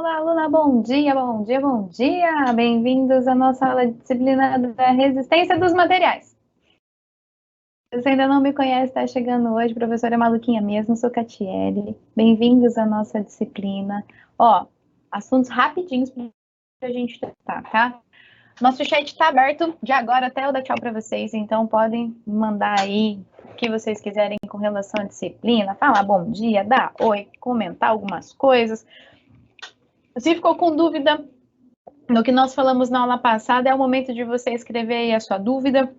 olá, aluna, bom dia, bom dia, bom dia! Bem-vindos à nossa aula de disciplina da resistência dos materiais. Se você ainda não me conhece, está chegando hoje, professora Maluquinha mesmo, sou Catiele. Bem-vindos à nossa disciplina. Ó, assuntos rapidinhos para a gente tratar, tá? Nosso chat está aberto de agora até eu dar tchau para vocês, então podem mandar aí o que vocês quiserem com relação à disciplina, falar bom dia, dar oi, comentar algumas coisas. Se ficou com dúvida no que nós falamos na aula passada, é o momento de você escrever aí a sua dúvida,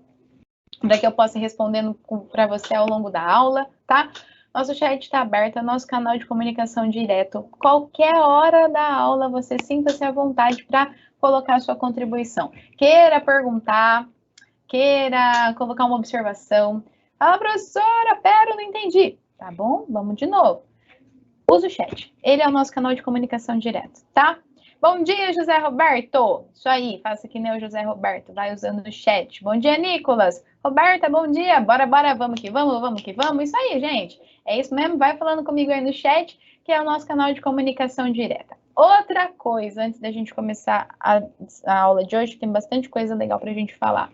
para que eu possa ir respondendo para você ao longo da aula, tá? Nosso chat está aberto, é nosso canal de comunicação direto. Qualquer hora da aula, você sinta-se à vontade para colocar a sua contribuição. Queira perguntar, queira colocar uma observação. Fala, professora, pera, eu não entendi. Tá bom? Vamos de novo. Usa o chat. Ele é o nosso canal de comunicação direto, tá? Bom dia, José Roberto. Isso aí, faça que nem o José Roberto, vai usando o chat. Bom dia, Nicolas. Roberta, bom dia. Bora, bora, vamos que vamos, vamos que vamos. Isso aí, gente. É isso mesmo, vai falando comigo aí no chat, que é o nosso canal de comunicação direta. Outra coisa, antes da gente começar a aula de hoje, tem bastante coisa legal pra gente falar.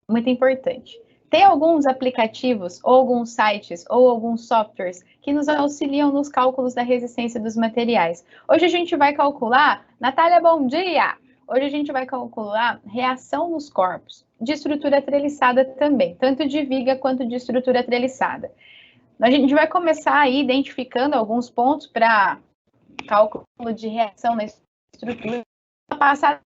Muito importante. Tem alguns aplicativos, ou alguns sites, ou alguns softwares que nos auxiliam nos cálculos da resistência dos materiais. Hoje a gente vai calcular, Natália, bom dia! Hoje a gente vai calcular reação nos corpos, de estrutura treliçada também, tanto de viga quanto de estrutura treliçada. A gente vai começar aí identificando alguns pontos para cálculo de reação na estrutura. Passada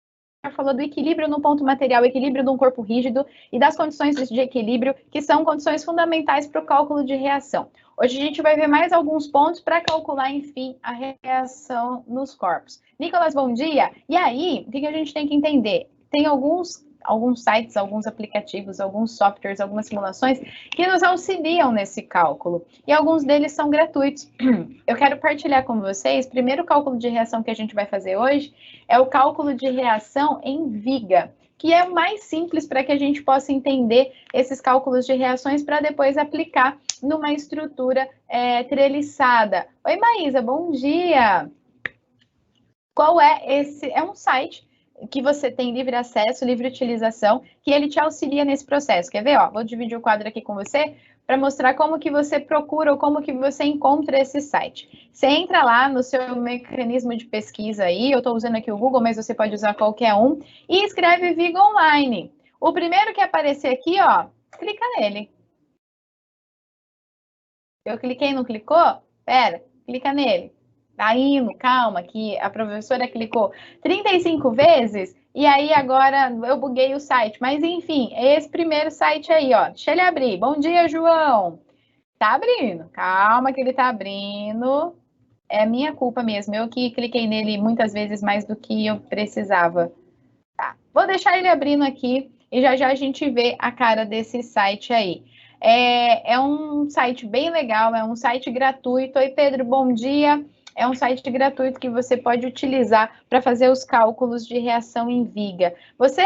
falou do equilíbrio no ponto material, equilíbrio de um corpo rígido e das condições de equilíbrio, que são condições fundamentais para o cálculo de reação. Hoje a gente vai ver mais alguns pontos para calcular, enfim, a reação nos corpos. Nicolas, bom dia! E aí, o que a gente tem que entender? Tem alguns sites, alguns aplicativos, alguns softwares, algumas simulações que nos auxiliam nesse cálculo. E alguns deles são gratuitos. Eu quero partilhar com vocês, primeiro cálculo de reação que a gente vai fazer hoje é o cálculo de reação em viga, que é o mais simples para que a gente possa entender esses cálculos de reações para depois aplicar numa estrutura treliçada. Oi, Maísa, bom dia! Qual é esse? É um site que você tem livre acesso, livre utilização, que ele te auxilia nesse processo. Quer ver? Ó, vou dividir o quadro aqui com você para mostrar como que você procura ou como que você encontra esse site. Você entra lá no seu mecanismo de pesquisa aí, eu estou usando aqui o Google, mas você pode usar qualquer um, e escreve Viga Online. O primeiro que aparecer aqui, ó, clica nele. Eu cliquei, não clicou? Pera, clica nele. Tá indo, calma, que a professora clicou 35 vezes e aí agora eu buguei o site. Mas enfim, é esse primeiro site aí, ó. Deixa ele abrir. Bom dia, João. Tá abrindo. Calma que ele tá abrindo. É minha culpa mesmo. Eu que cliquei nele muitas vezes mais do que eu precisava. Tá. Vou deixar ele abrindo aqui e já já a gente vê a cara desse site aí. É um site bem legal, é um site gratuito. Oi, Pedro, bom dia. É um site gratuito que você pode utilizar para fazer os cálculos de reação em viga.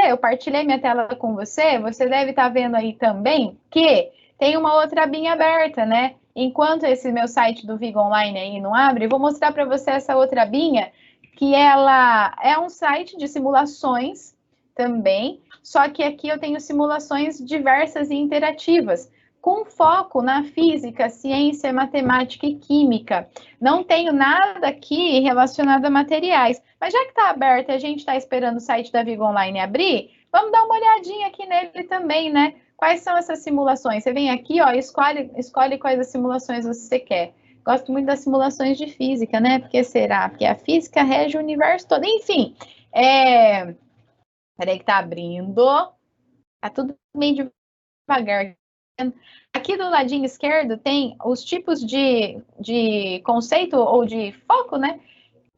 Eu partilhei minha tela com você, você deve estar vendo aí também que tem uma outra abinha aberta, né? Enquanto esse meu site do Viga Online aí não abre, vou mostrar para você essa outra abinha, que ela é um site de simulações também, só que aqui eu tenho simulações diversas e interativas, com foco na física, ciência, matemática e química. Não tenho nada aqui relacionado a materiais, mas já que está aberto e a gente está esperando o site da Viga Online abrir, vamos dar uma olhadinha aqui nele também, né? Quais são essas simulações? Você vem aqui, ó, escolhe quais as simulações você quer. Gosto muito das simulações de física, né? Porque será? Porque a física rege o universo todo. Enfim, peraí que tá abrindo. Tá tudo meio devagar. Aqui do ladinho esquerdo tem os tipos de conceito ou de foco, né?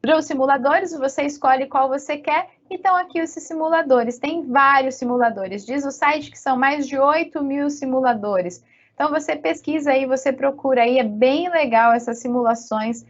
Para os simuladores, você escolhe qual você quer. Então, aqui esses simuladores, tem vários simuladores. Diz o site que são mais de 8.000 simuladores. Então, você pesquisa aí, você procura aí, é bem legal essas simulações.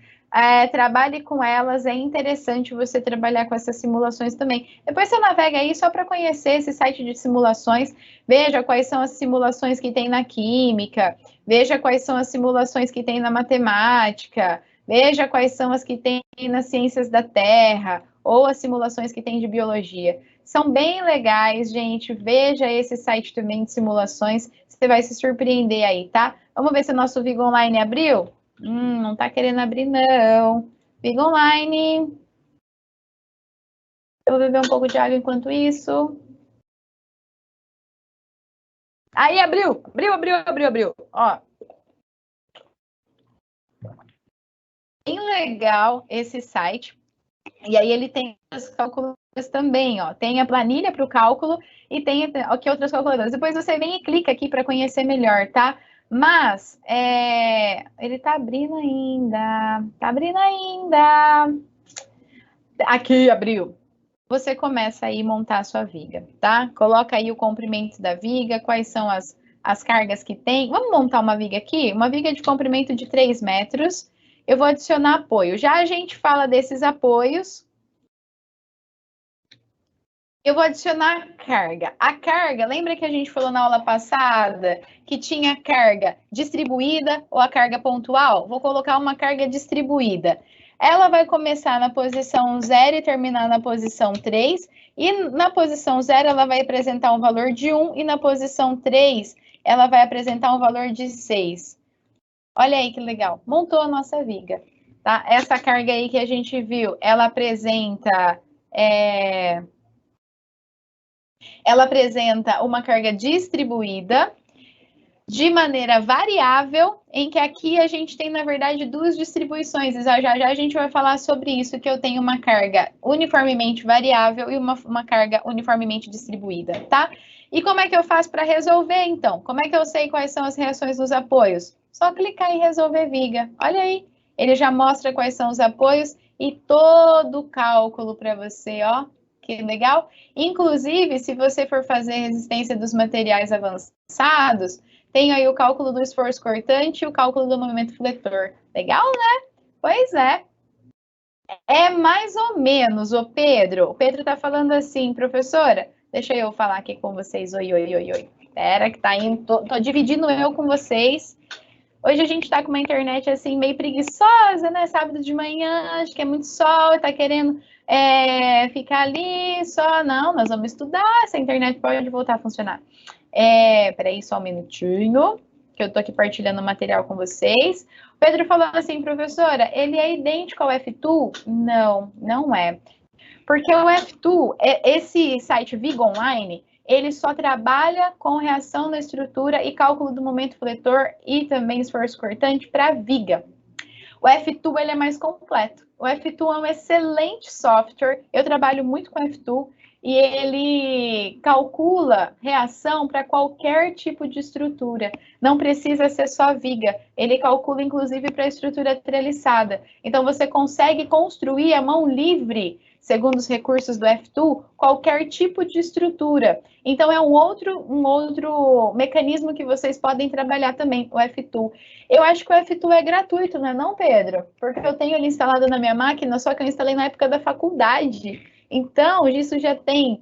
Trabalhe com elas, é interessante você trabalhar com essas simulações também. Depois você navega aí só para conhecer esse site de simulações, veja quais são as simulações que tem na química, veja quais são as simulações que tem na matemática, Veja quais são as que tem nas ciências da Terra, ou as simulações que tem de biologia. São bem legais, gente. Veja esse site também de simulações, você vai se surpreender aí, tá? Vamos ver se o nosso Vigo Online abriu? Não tá querendo abrir, não. Vigo Online. Eu vou beber um pouco de água enquanto isso. Aí, abriu. Abriu. Ó. Bem legal esse site. E aí ele tem os cálculos também, ó. Tem a planilha para o cálculo e tem aqui outras calculadoras. Depois você vem e clica aqui para conhecer melhor, tá? Mas ele tá abrindo ainda. Tá abrindo ainda. Aqui, abriu. Você começa aí a montar a sua viga, tá? Coloca aí o comprimento da viga, quais são as cargas que tem. Vamos montar uma viga aqui? Uma viga de comprimento de 3 metros. Eu vou adicionar apoio. Já a gente fala desses apoios. Eu vou adicionar carga. A carga, lembra que a gente falou na aula passada que tinha carga distribuída ou a carga pontual? Vou colocar uma carga distribuída. Ela vai começar na posição 0 e terminar na posição 3. E na posição 0 ela vai apresentar um valor de 1 e na posição 3 ela vai apresentar um valor de 6. Olha aí que legal. Montou a nossa viga. Tá? Essa carga aí que a gente viu, ela apresenta uma carga distribuída de maneira variável, em que aqui a gente tem, na verdade, duas distribuições. Já a gente vai falar sobre isso, que eu tenho uma carga uniformemente variável e uma carga uniformemente distribuída, tá? E como é que eu faço para resolver, então? Como é que eu sei quais são as reações dos apoios? Só clicar em resolver viga. Olha aí, ele já mostra quais são os apoios e todo o cálculo para você, ó. Que legal. Inclusive, se você for fazer resistência dos materiais avançados, tem aí o cálculo do esforço cortante e o cálculo do movimento fletor. Legal, né? Pois é. É mais ou menos, o Pedro. O Pedro tá falando assim, professora, deixa eu falar aqui com vocês. Oi. Espera que tá indo, tô dividindo eu com vocês. Hoje a gente tá com uma internet assim meio preguiçosa, né? Sábado de manhã, acho que é muito sol, tá querendo ficar ali só. Não, nós vamos estudar, essa internet pode voltar a funcionar. Peraí, só um minutinho, que eu tô aqui partilhando o material com vocês. O Pedro falou assim, professora, ele é idêntico ao F2? Não, não é. Porque o F2, esse site Vigo Online, ele só trabalha com reação na estrutura e cálculo do momento fletor e também esforço cortante para viga. O F2 ele é mais completo. O F2 é um excelente software. Eu trabalho muito com o F2 e ele calcula reação para qualquer tipo de estrutura. Não precisa ser só viga. Ele calcula inclusive para a estrutura treliçada. Então você consegue construir a mão livre, segundo os recursos do F2, qualquer tipo de estrutura. Então é um outro mecanismo que vocês podem trabalhar também, o F2. Eu acho que o F2 é gratuito, não é não, Pedro? Porque eu tenho ele instalado na minha máquina, só que eu instalei na época da faculdade. Então, isso já tem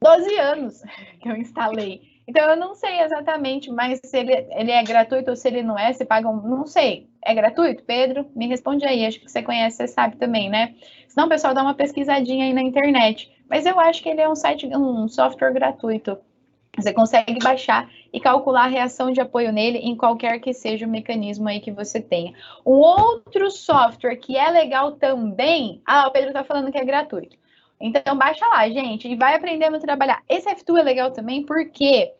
12 anos que eu instalei. Então, eu não sei exatamente, mas se ele é gratuito ou se ele não é, se paga não sei. É gratuito, Pedro? Me responde aí, acho que você conhece, você sabe também, né? Senão o pessoal dá uma pesquisadinha aí na internet. Mas eu acho que ele é um software gratuito. Você consegue baixar e calcular a reação de apoio nele em qualquer que seja o mecanismo aí que você tenha. Um outro software que é legal também... o Pedro está falando que é gratuito. Então, baixa lá, gente, e vai aprendendo a trabalhar. Esse F2 é legal também porque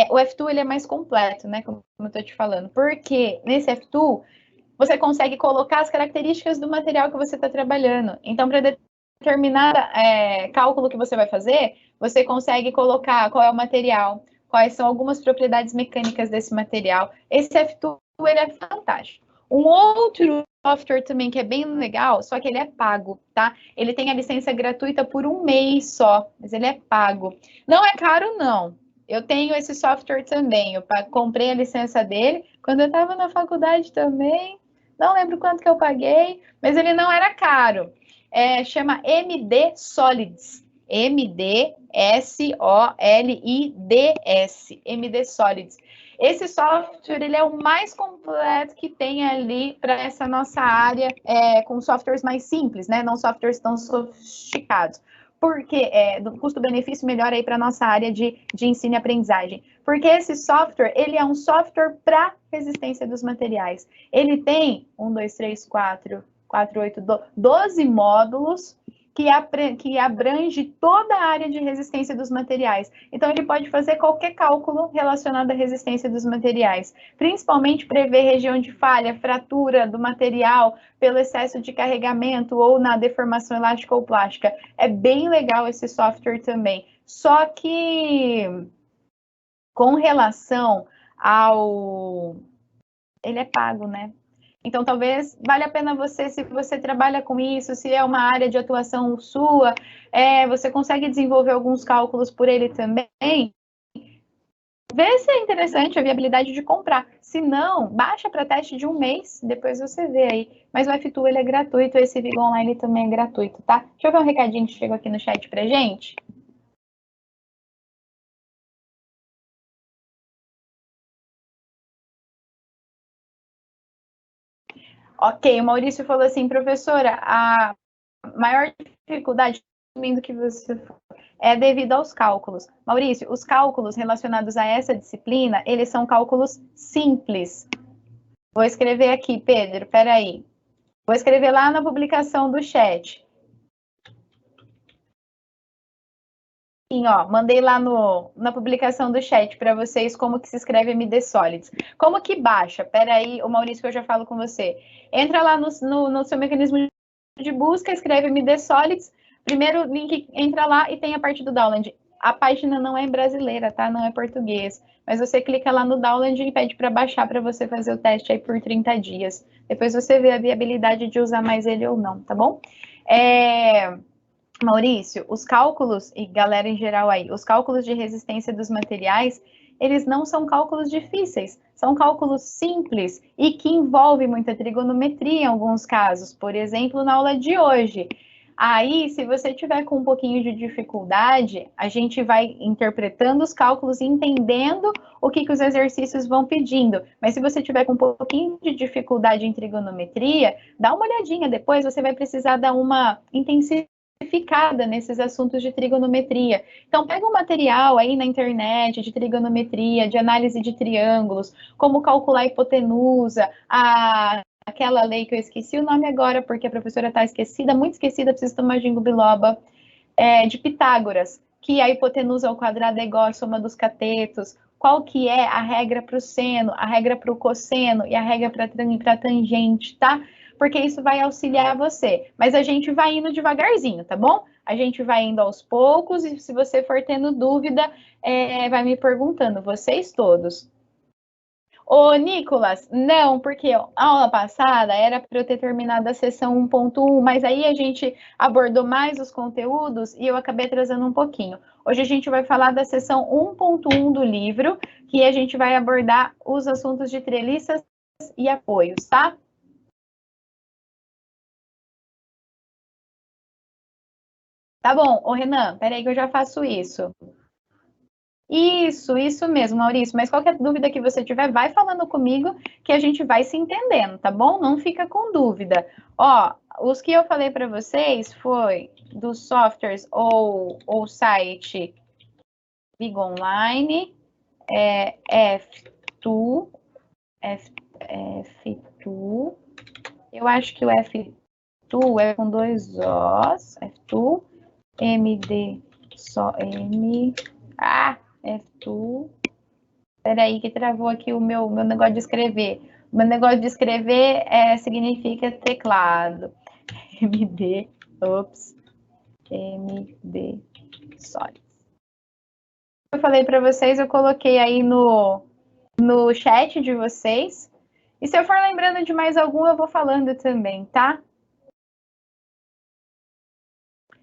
o F2 ele é mais completo, né, como eu estou te falando. Porque nesse F2, você consegue colocar as características do material que você está trabalhando. Então, para determinado cálculo que você vai fazer, você consegue colocar qual é o material, quais são algumas propriedades mecânicas desse material. Esse F2 ele é fantástico. Um outro software também que é bem legal, só que ele é pago, tá? Ele tem a licença gratuita por 1 mês só, mas ele é pago. Não é caro, não. Eu tenho esse software também, eu comprei a licença dele quando eu estava na faculdade também. Não lembro quanto que eu paguei, mas ele não era caro. Chama MD Solids. MD Solids. MD Solids. Esse software, ele é o mais completo que tem ali para essa nossa área, com softwares mais simples, né? Não softwares tão sofisticados. Porque do custo-benefício melhor aí para a nossa área de ensino e aprendizagem. Porque esse software, ele é um software para resistência dos materiais. Ele tem 12 módulos que abrange toda a área de resistência dos materiais. Então, ele pode fazer qualquer cálculo relacionado à resistência dos materiais, principalmente prever região de falha, fratura do material pelo excesso de carregamento ou na deformação elástica ou plástica. É bem legal esse software também. Só que, com relação ao... Ele é pago, né? Então, talvez valha a pena você, se você trabalha com isso, se é uma área de atuação sua, você consegue desenvolver alguns cálculos por ele também, vê se é interessante a viabilidade de comprar. Se não, baixa para teste de 1 mês, depois você vê aí. Mas o F2 ele é gratuito, esse Vigo Online também é gratuito, tá? Deixa eu ver um recadinho que chegou aqui no chat pra gente. Ok, o Maurício falou assim, professora, a maior dificuldade, assumindo que você é devido aos cálculos. Maurício, os cálculos relacionados a essa disciplina, eles são cálculos simples. Vou escrever aqui, Pedro, peraí. Vou escrever lá na publicação do chat. Sim, ó, mandei lá na publicação do chat para vocês como que se escreve MD Solids. Como que baixa? Peraí, o Maurício, que eu já falo com você. Entra lá no seu mecanismo de busca, escreve MD Solids, primeiro link entra lá e tem a parte do download. A página não é brasileira, tá? Não é português. Mas você clica lá no download e pede para baixar para você fazer o teste aí por 30 dias. Depois você vê a viabilidade de usar mais ele ou não, tá bom? Maurício, os cálculos, e galera em geral aí, os cálculos de resistência dos materiais, eles não são cálculos difíceis, são cálculos simples e que envolvem muita trigonometria em alguns casos, por exemplo, na aula de hoje. Aí, se você tiver com um pouquinho de dificuldade, a gente vai interpretando os cálculos e entendendo o que os exercícios vão pedindo. Mas se você tiver com um pouquinho de dificuldade em trigonometria, dá uma olhadinha depois, você vai precisar dar uma intensificada nesses assuntos de trigonometria. Então, pega um material aí na internet de trigonometria, de análise de triângulos, como calcular a hipotenusa, aquela lei que eu esqueci o nome agora, porque a professora está esquecida, muito esquecida, precisa tomar ginkgo biloba, de Pitágoras, que a hipotenusa ao quadrado é igual à soma dos catetos, qual que é a regra para o seno, a regra para o cosseno e a regra para a tangente, tá? Porque isso vai auxiliar você. Mas a gente vai indo devagarzinho, tá bom? A gente vai indo aos poucos e se você for tendo dúvida, vai me perguntando, vocês todos. Ô, Nicolas, não, porque a aula passada era para eu ter terminado a sessão 1.1, mas aí a gente abordou mais os conteúdos e eu acabei atrasando um pouquinho. Hoje a gente vai falar da sessão 1.1 do livro, que a gente vai abordar os assuntos de treliças e apoios, tá? Tá bom, ô Renan, peraí que eu já faço isso. Isso mesmo, Maurício. Mas qualquer dúvida que você tiver, vai falando comigo que a gente vai se entendendo, tá bom? Não fica com dúvida. Ó, os que eu falei para vocês foi dos softwares ou site Vigo Online, F2, F2. Eu acho que o F2 é com 2 Os, F2, MD só M. F2. Peraí, que travou aqui o meu negócio de escrever. O meu negócio de escrever significa teclado. MD, MD Solids. Eu falei para vocês, eu coloquei aí no chat de vocês. E se eu for lembrando de mais algum, eu vou falando também, tá?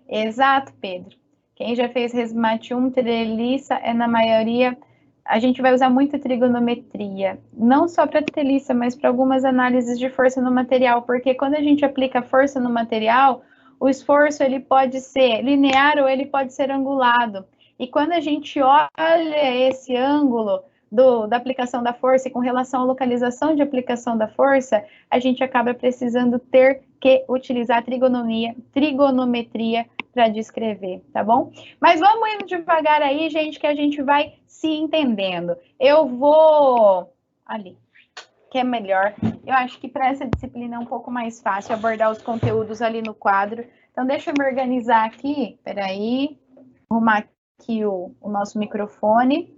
Exato, Pedro. Quem já fez Resmate 1, treliça, na maioria, a gente vai usar muito trigonometria. Não só para treliça, mas para algumas análises de força no material, porque quando a gente aplica força no material, o esforço ele pode ser linear ou ele pode ser angulado. E quando a gente olha esse ângulo, da aplicação da força e com relação à localização de aplicação da força, a gente acaba precisando ter que utilizar trigonometria para descrever, tá bom? Mas vamos indo devagar aí, gente, que a gente vai se entendendo. Eu vou ali, que é melhor. Eu acho que para essa disciplina é um pouco mais fácil abordar os conteúdos ali no quadro. Então, deixa eu me organizar aqui. Peraí. Arrumar aqui o nosso microfone.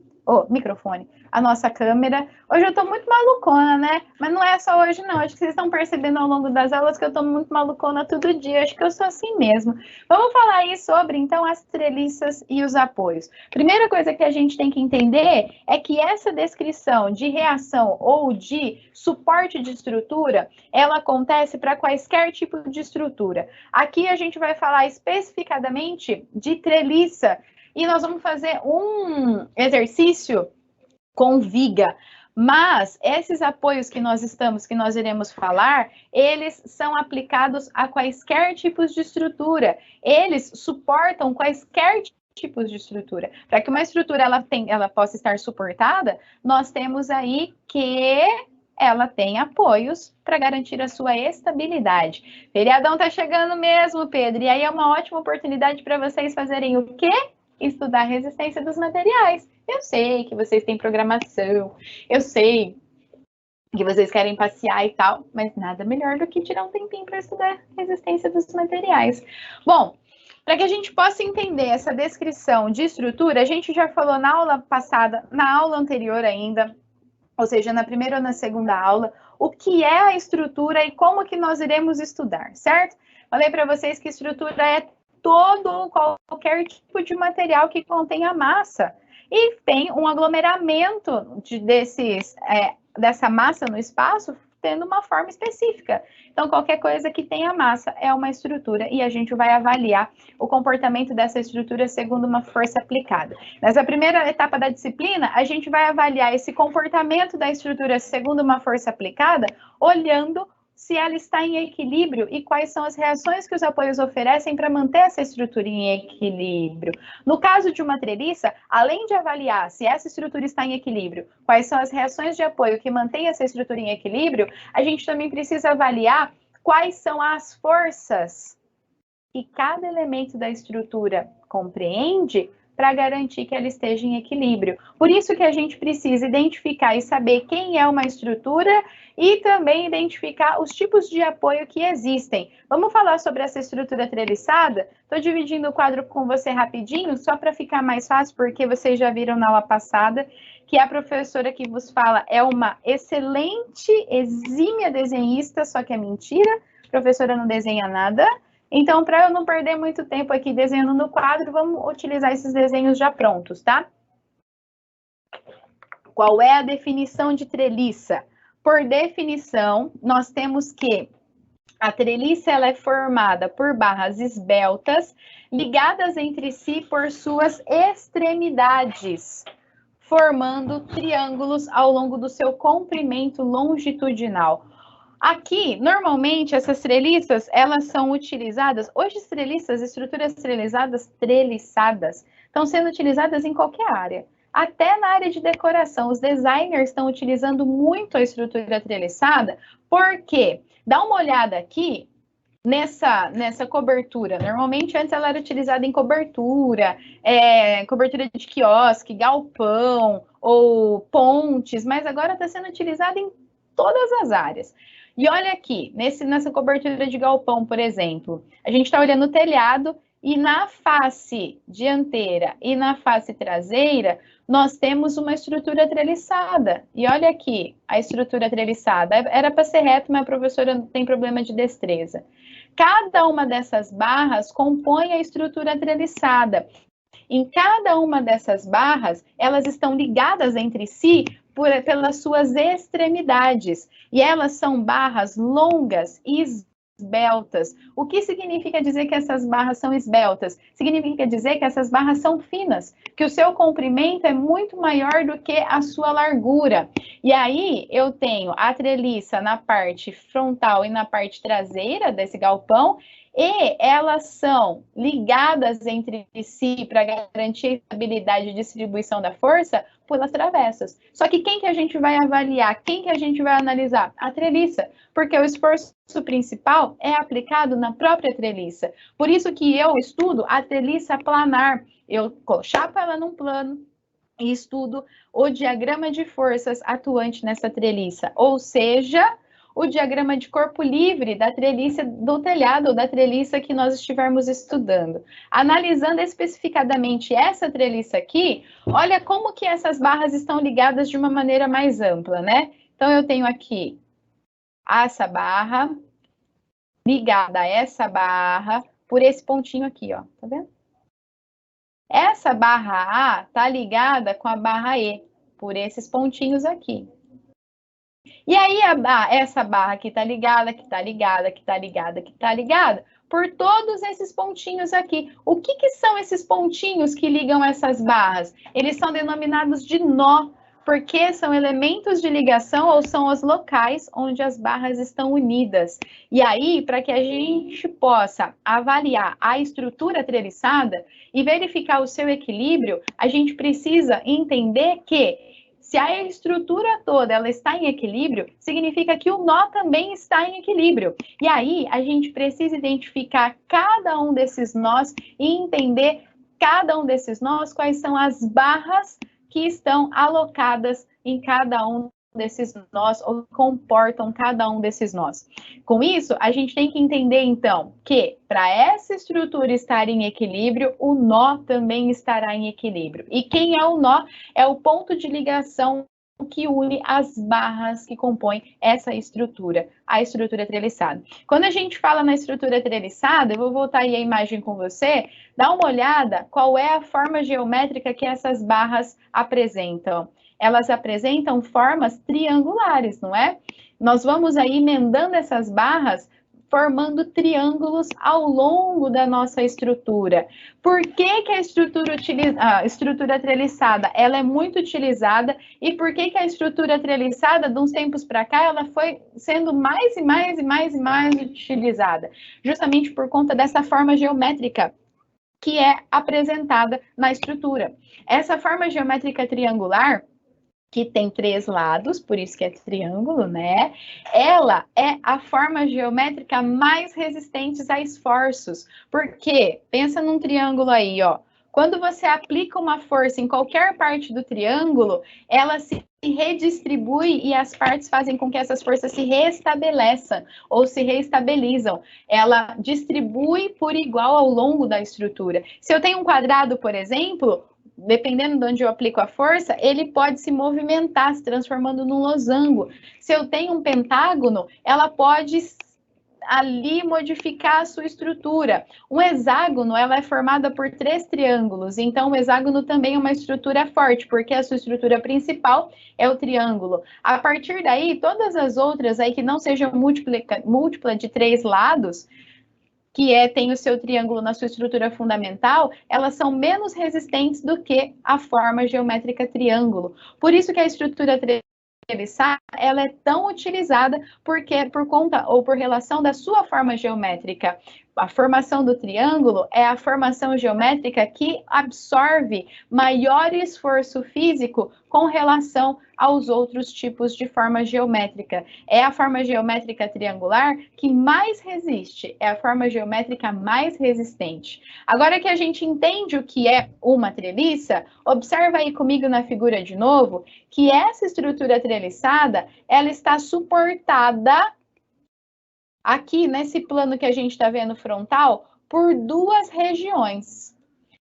A nossa câmera. Hoje eu tô muito malucona, né? Mas não é só hoje, não. Acho que vocês estão percebendo ao longo das aulas que eu tô muito malucona todo dia. Acho que eu sou assim mesmo. Vamos falar aí sobre, então, as treliças e os apoios. Primeira coisa que a gente tem que entender é que essa descrição de reação ou de suporte de estrutura, ela acontece para quaisquer tipo de estrutura. Aqui a gente vai falar especificadamente de treliça, e nós vamos fazer um exercício com viga, mas esses apoios que nós iremos falar, eles são aplicados a quaisquer tipos de estrutura. Eles suportam quaisquer tipos de estrutura. Para que uma estrutura ela possa estar suportada, nós temos aí que ela tem apoios para garantir a sua estabilidade. Feriadão tá chegando mesmo, Pedro, e aí é uma ótima oportunidade para vocês fazerem o quê? Estudar a resistência dos materiais. Eu sei que vocês têm programação, eu sei que vocês querem passear e tal, mas nada melhor do que tirar um tempinho para estudar a resistência dos materiais. Bom, para que a gente possa entender essa descrição de estrutura, a gente já falou na aula passada, na aula anterior ainda, ou seja, na primeira ou na segunda aula, o que é a estrutura e como que nós iremos estudar, certo? Falei para vocês que estrutura é qualquer tipo de material que contenha massa e tem um aglomeramento dessa massa no espaço tendo uma forma específica. Então, qualquer coisa que tenha massa é uma estrutura e a gente vai avaliar o comportamento dessa estrutura segundo uma força aplicada. Nessa primeira etapa da disciplina, a gente vai avaliar esse comportamento da estrutura segundo uma força aplicada, olhando se ela está em equilíbrio e quais são as reações que os apoios oferecem para manter essa estrutura em equilíbrio. No caso de uma treliça, além de avaliar se essa estrutura está em equilíbrio, quais são as reações de apoio que mantêm essa estrutura em equilíbrio, a gente também precisa avaliar quais são as forças que cada elemento da estrutura compreende para garantir que ela esteja em equilíbrio. Por isso que a gente precisa identificar e saber quem é uma estrutura e também identificar os tipos de apoio que existem. Vamos falar sobre essa estrutura treliçada? Estou dividindo o quadro com você rapidinho, só para ficar mais fácil, porque vocês já viram na aula passada que a professora que vos fala é uma excelente, exímia desenhista, só que é mentira, a professora não desenha nada. Então, para eu não perder muito tempo aqui desenhando no quadro, vamos utilizar esses desenhos já prontos, tá? Qual é a definição de treliça? Por definição, nós temos que a treliça ela é formada por barras esbeltas, ligadas entre si por suas extremidades, formando triângulos ao longo do seu comprimento longitudinal. Aqui, normalmente, essas treliças, elas são utilizadas, hoje as treliças, estruturas treliçadas, estão sendo utilizadas em qualquer área. Até na área de decoração, os designers estão utilizando muito a estrutura treliçada, porque, dá uma olhada aqui, nessa cobertura, normalmente antes ela era utilizada em cobertura de quiosque, galpão ou pontes, mas agora está sendo utilizada em todas as áreas. E olha aqui, nessa cobertura de galpão, por exemplo, a gente está olhando o telhado e na face dianteira e na face traseira, nós temos uma estrutura treliçada. E olha aqui, a estrutura treliçada. Era para ser reto, mas a professora tem problema de destreza. Cada uma dessas barras compõe a estrutura treliçada. Em cada uma dessas barras, elas estão ligadas entre si pelas suas extremidades. E elas são barras longas e esbeltas. O que significa dizer que essas barras são esbeltas? Significa dizer que essas barras são finas, que o seu comprimento é muito maior do que a sua largura. E aí eu tenho a treliça na parte frontal e na parte traseira desse galpão, e elas são ligadas entre si para garantir a estabilidade e distribuição da força pelas travessas. Só que quem que a gente vai avaliar? Quem que a gente vai analisar? A treliça, porque o esforço principal é aplicado na própria treliça. Por isso que eu estudo a treliça planar. Eu chapo ela num plano e estudo o diagrama de forças atuante nessa treliça, ou seja, o diagrama de corpo livre da treliça do telhado, ou da treliça que nós estivermos estudando. Analisando especificadamente essa treliça aqui, olha como que essas barras estão ligadas de uma maneira mais ampla, né? Então, eu tenho aqui essa barra ligada a essa barra por esse pontinho aqui, ó, tá vendo? Essa barra A tá ligada com a barra E, por esses pontinhos aqui. E aí, essa barra aqui tá ligada, que tá ligada, que tá ligada, que tá ligada, por todos esses pontinhos aqui. O que que são esses pontinhos que ligam essas barras? Eles são denominados de nó, porque são elementos de ligação ou são os locais onde as barras estão unidas. E aí, para que a gente possa avaliar a estrutura treliçada e verificar o seu equilíbrio, a gente precisa entender que se a estrutura toda ela está em equilíbrio, significa que o nó também está em equilíbrio. E aí, a gente precisa identificar cada um desses nós e entender cada um desses nós, quais são as barras que estão alocadas em cada um desses nós, ou comportam cada um desses nós. Com isso, a gente tem que entender, então, que para essa estrutura estar em equilíbrio, o nó também estará em equilíbrio. E quem é o nó? É o ponto de ligação que une as barras que compõem essa estrutura, a estrutura treliçada. Quando a gente fala na estrutura treliçada, eu vou voltar aí a imagem com você, dá uma olhada qual é a forma geométrica que essas barras apresentam. Elas apresentam formas triangulares, não é? Nós vamos aí emendando essas barras, formando triângulos ao longo da nossa estrutura. Por que que a estrutura treliçada ela é muito utilizada e por que que a estrutura treliçada, de uns tempos para cá, ela foi sendo mais e mais e mais e mais utilizada? Justamente por conta dessa forma geométrica que é apresentada na estrutura. Essa forma geométrica triangular, que tem 3 lados, por isso que é triângulo, né? Ela é a forma geométrica mais resistente a esforços. Porque, pensa num triângulo aí, ó. Quando você aplica uma força em qualquer parte do triângulo, ela se redistribui e as partes fazem com que essas forças se restabeleçam ou se reestabilizam. Ela distribui por igual ao longo da estrutura. Se eu tenho um quadrado, por exemplo, dependendo de onde eu aplico a força, ele pode se movimentar, se transformando num losango. Se eu tenho um pentágono, ela pode ali modificar a sua estrutura. Um hexágono, ela é formada por 3 triângulos, então o hexágono também é uma estrutura forte, porque a sua estrutura principal é o triângulo. A partir daí, todas as outras aí que não sejam múltipla de 3 lados, que tem o seu triângulo na sua estrutura fundamental, elas são menos resistentes do que a forma geométrica triângulo. Por isso que a estrutura treliçada, ela é tão utilizada, porque por conta ou por relação da sua forma geométrica. A formação do triângulo é a formação geométrica que absorve maior esforço físico com relação aos outros tipos de forma geométrica. É a forma geométrica triangular que mais resiste, é a forma geométrica mais resistente. Agora que a gente entende o que é uma treliça, observa aí comigo na figura de novo, que essa estrutura treliçada, ela está suportada aqui nesse plano que a gente está vendo frontal, por 2 regiões.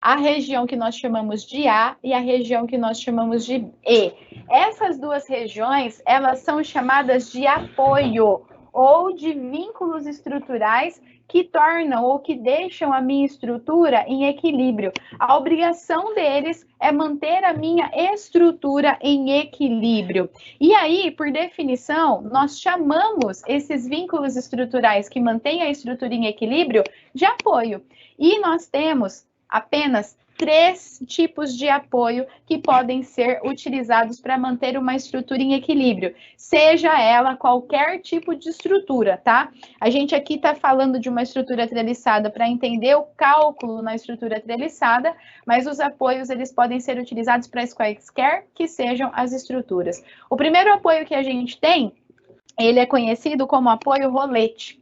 A região que nós chamamos de A e a região que nós chamamos de E. Essas 2 regiões, elas são chamadas de apoio ou de vínculos estruturais que tornam ou que deixam a minha estrutura em equilíbrio. A obrigação deles é manter a minha estrutura em equilíbrio. E aí, por definição, nós chamamos esses vínculos estruturais que mantêm a estrutura em equilíbrio de apoio. E nós temos apenas 3 tipos de apoio que podem ser utilizados para manter uma estrutura em equilíbrio, seja ela qualquer tipo de estrutura, tá? A gente aqui está falando de uma estrutura treliçada para entender o cálculo na estrutura treliçada, mas os apoios eles podem ser utilizados para quaisquer que sejam as estruturas. O primeiro apoio que a gente tem, ele é conhecido como apoio rolete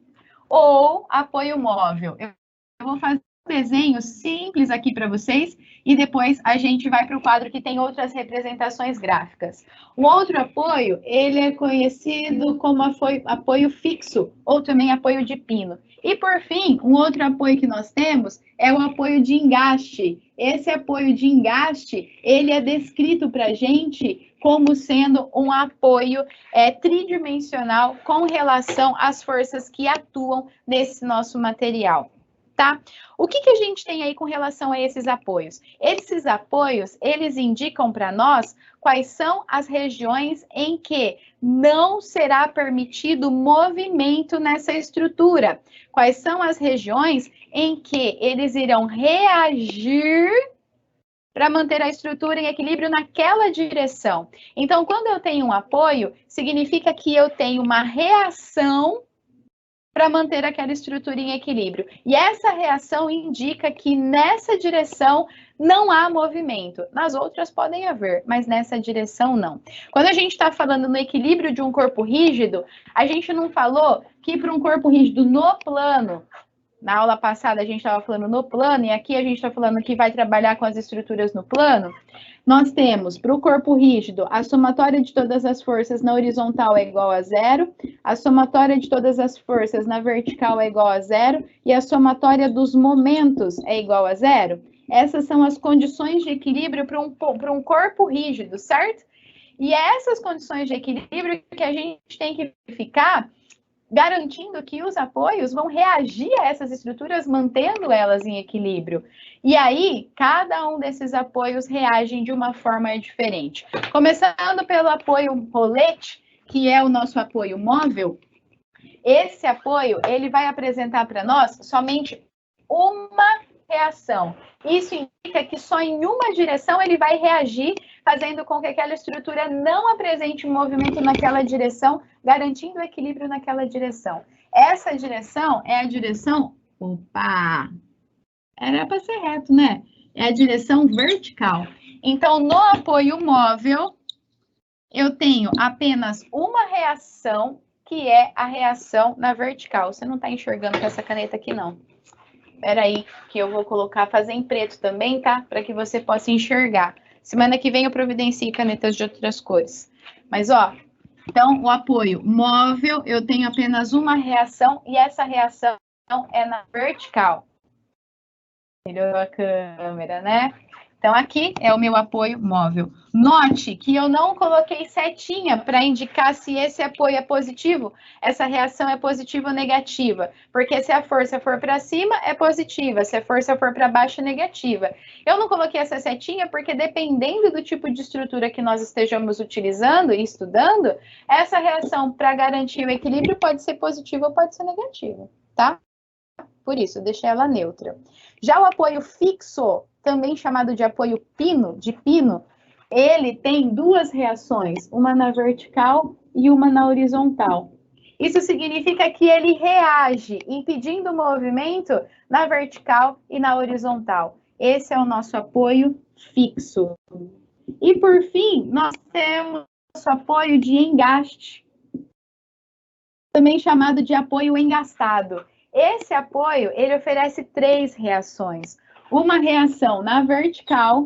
ou apoio móvel. Eu vou fazer um desenho simples aqui para vocês e depois a gente vai para o quadro que tem outras representações gráficas. O outro apoio, ele é conhecido como apoio fixo ou também apoio de pino. E por fim, um outro apoio que nós temos é o apoio de engaste. Esse apoio de engaste, ele é descrito para a gente como sendo um apoio tridimensional com relação às forças que atuam nesse nosso material, tá? O que a gente tem aí com relação a esses apoios? Esses apoios, eles indicam para nós quais são as regiões em que não será permitido movimento nessa estrutura. Quais são as regiões em que eles irão reagir para manter a estrutura em equilíbrio naquela direção. Então, quando eu tenho um apoio, significa que eu tenho uma reação para manter aquela estrutura em equilíbrio. E essa reação indica que nessa direção não há movimento. Nas outras podem haver, mas nessa direção não. Quando a gente está falando no equilíbrio de um corpo rígido, a gente não falou que para um corpo rígido no plano, na aula passada a gente estava falando no plano, e aqui a gente está falando que vai trabalhar com as estruturas no plano. Nós temos, para o corpo rígido, a somatória de todas as forças na horizontal é igual a 0, a somatória de todas as forças na vertical é igual a 0, e a somatória dos momentos é igual a 0. Essas são as condições de equilíbrio para um corpo rígido, certo? E é essas condições de equilíbrio que a gente tem que verificar, garantindo que os apoios vão reagir a essas estruturas, mantendo elas em equilíbrio. E aí, cada um desses apoios reagem de uma forma diferente. Começando pelo apoio rolete, que é o nosso apoio móvel, esse apoio, ele vai apresentar para nós somente uma reação. Isso indica que só em uma direção ele vai reagir, fazendo com que aquela estrutura não apresente movimento naquela direção, garantindo o equilíbrio naquela direção. Essa direção é a direção... Opa! Era para ser reto, né? É a direção vertical. Então, no apoio móvel, eu tenho apenas uma reação, que é a reação na vertical. Você não está enxergando com essa caneta aqui, não. Espera aí, que eu vou fazer em preto também, tá? Para que você possa enxergar. Semana que vem eu providencio canetas de outras cores. Mas, ó, então, o apoio móvel, eu tenho apenas uma reação, e essa reação é na vertical. Melhorou a câmera, né? Então, aqui é o meu apoio móvel. Note que eu não coloquei setinha para indicar se esse apoio é positivo, essa reação é positiva ou negativa. Porque se a força for para cima, é positiva. Se a força for para baixo, é negativa. Eu não coloquei essa setinha porque, dependendo do tipo de estrutura que nós estejamos utilizando e estudando, essa reação, para garantir o equilíbrio, pode ser positiva ou pode ser negativa, tá? Por isso, eu deixei ela neutra. Já o apoio fixo, também chamado de apoio pino, ele tem duas reações, uma na vertical e uma na horizontal. Isso significa que ele reage, impedindo o movimento na vertical e na horizontal. Esse é o nosso apoio fixo. E, por fim, nós temos o apoio de engaste, também chamado de apoio engastado. Esse apoio, ele oferece 3 reações. Uma reação na vertical,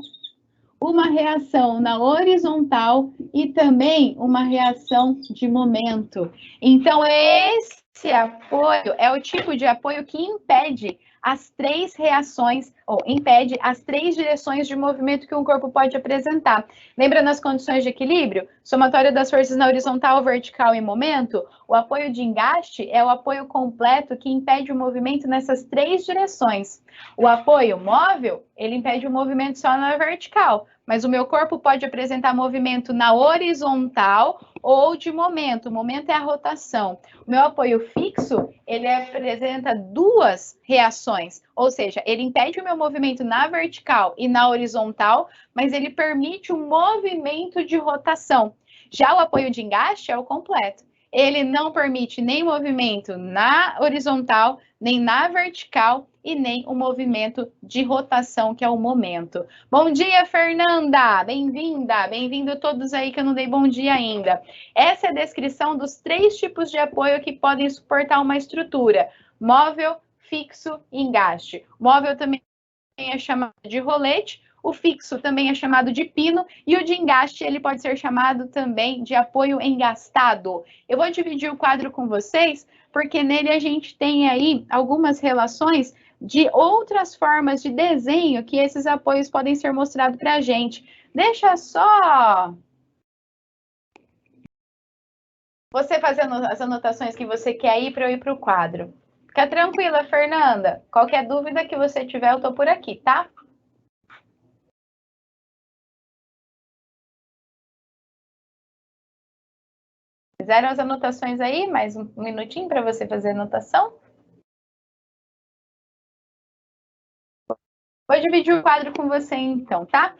uma reação na horizontal e também uma reação de momento. Então, esse apoio é o tipo de apoio que impede as 3 reações, ou impede as 3 direções de movimento que um corpo pode apresentar. Lembra nas condições de equilíbrio? Somatória das forças na horizontal, vertical e momento? O apoio de engaste é o apoio completo que impede o movimento nessas 3 direções. O apoio móvel, ele impede o movimento só na vertical, mas o meu corpo pode apresentar movimento na horizontal ou de momento. O momento é a rotação. O meu apoio fixo, ele apresenta 2 reações reações, ou seja, ele impede o meu movimento na vertical e na horizontal, mas ele permite um movimento de rotação. Já o apoio de engaste é o completo. Ele não permite nem movimento na horizontal, nem na vertical e nem o movimento de rotação, que é o momento. Bom dia, Fernanda! Bem-vinda! Bem-vindo todos aí que eu não dei bom dia ainda. Essa é a descrição dos 3 tipos de apoio que podem suportar uma estrutura: móvel, fixo e engaste. Móvel também é chamado de rolete, o fixo também é chamado de pino e o de engaste ele pode ser chamado também de apoio engastado. Eu vou dividir o quadro com vocês porque nele a gente tem aí algumas relações de outras formas de desenho que esses apoios podem ser mostrados para a gente. Deixa só você fazendo as anotações que você quer aí para eu ir para o quadro. Fica tranquila, Fernanda. Qualquer dúvida que você tiver, eu estou por aqui, tá? Fizeram as anotações aí? Mais um minutinho para você fazer a anotação? Vou dividir o quadro com você, então, tá?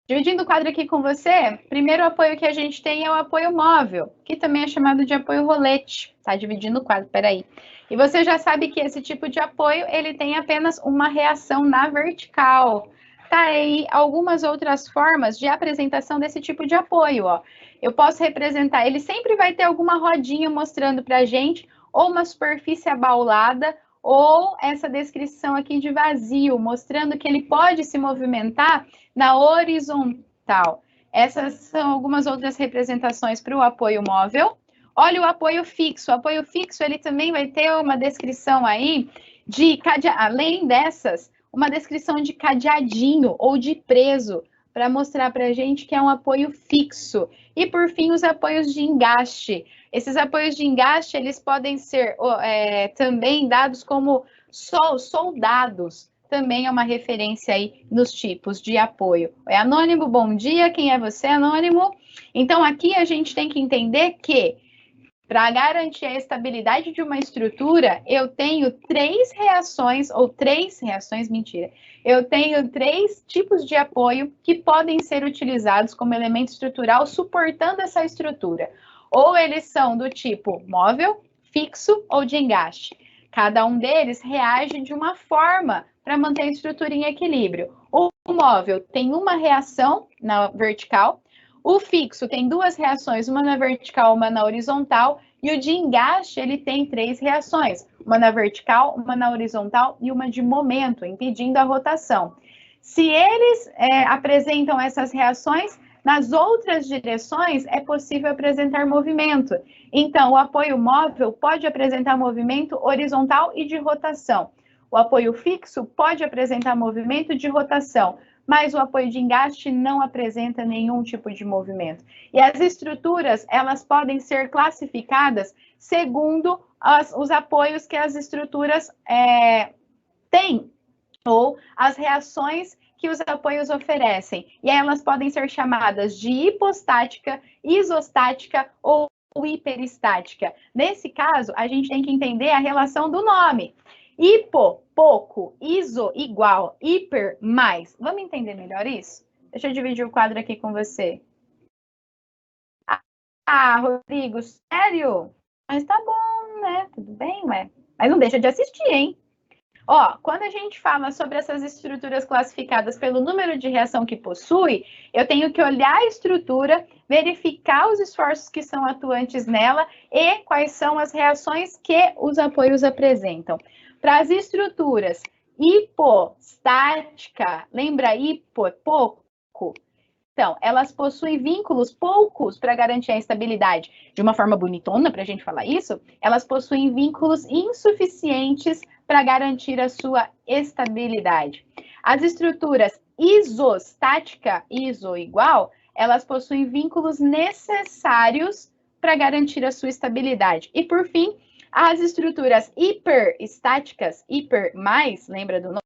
Dividindo o quadro aqui com você, primeiro apoio que a gente tem é o apoio móvel, que também é chamado de apoio rolete. Tá dividindo o quadro, peraí. E você já sabe que esse tipo de apoio, ele tem apenas uma reação na vertical. Tá aí algumas outras formas de apresentação desse tipo de apoio, ó. Eu posso representar, ele sempre vai ter alguma rodinha mostrando pra gente, ou uma superfície abaulada, ou essa descrição aqui de vazio, mostrando que ele pode se movimentar na horizontal. Essas são algumas outras representações para o apoio móvel. Olha o apoio fixo. O apoio fixo, ele também vai ter uma descrição aí de, além dessas, uma descrição de cadeadinho ou de preso, para mostrar para a gente que é um apoio fixo. E, por fim, os apoios de engaste. Esses apoios de engaste, eles podem ser também dados como soldados. Também é uma referência aí nos tipos de apoio. É anônimo, bom dia, quem é você, anônimo? Então, aqui a gente tem que entender que, para garantir a estabilidade de uma estrutura, eu tenho 3 reações, ou 3 reações, mentira. Eu tenho 3 tipos de apoio que podem ser utilizados como elemento estrutural suportando essa estrutura. Ou eles são do tipo móvel, fixo ou de engaste. Cada um deles reage de uma forma para manter a estrutura em equilíbrio. O móvel tem uma reação na vertical, o fixo tem 2 reações, uma na vertical, uma na horizontal, e o de engaste ele tem 3 reações, uma na vertical, uma na horizontal e uma de momento, impedindo a rotação. Se eles apresentam essas reações, nas outras direções é possível apresentar movimento. Então, o apoio móvel pode apresentar movimento horizontal e de rotação. O apoio fixo pode apresentar movimento de rotação, mas o apoio de engaste não apresenta nenhum tipo de movimento. E as estruturas, elas podem ser classificadas segundo os apoios que as estruturas têm, ou as reações que os apoios oferecem. E elas podem ser chamadas de hipostática, isostática ou hiperestática. Nesse caso, a gente tem que entender a relação do nome. Hipo, pouco, iso, igual, hiper, mais. Vamos entender melhor isso? Deixa eu dividir o quadro aqui com você. Ah, Rodrigo, sério? Mas tá bom, né? Tudo bem, ué? Mas não deixa de assistir, hein? Ó, quando a gente fala sobre essas estruturas classificadas pelo número de reação que possui, eu tenho que olhar a estrutura, verificar os esforços que são atuantes nela e quais são as reações que os apoios apresentam. Para as estruturas hipostática, lembra hipo é pouco? Então, elas possuem vínculos poucos para garantir a estabilidade. De uma forma bonitona, para a gente falar isso, elas possuem vínculos insuficientes para garantir a sua estabilidade. As estruturas isostática, iso igual, elas possuem vínculos necessários para garantir a sua estabilidade. E, por fim, as estruturas hiperestáticas, hiper mais, lembra do nome?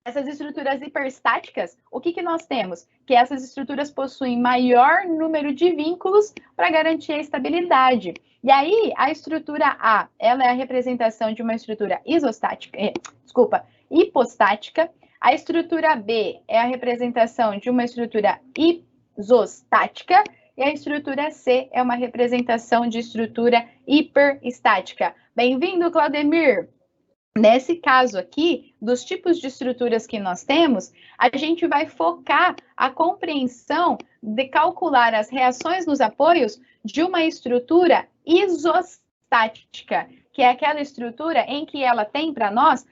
Essas estruturas hiperstáticas, o que nós temos? Que essas estruturas possuem maior número de vínculos para garantir a estabilidade. E aí, a estrutura A, ela é a representação de uma estrutura hipostática. A estrutura B é a representação de uma estrutura isostática. E a estrutura C é uma representação de estrutura hiperestática. Bem-vindo, Claudemir! Nesse caso aqui, dos tipos de estruturas que nós temos, a gente vai focar a compreensão de calcular as reações nos apoios de uma estrutura isostática, que é aquela estrutura em que ela tem para nós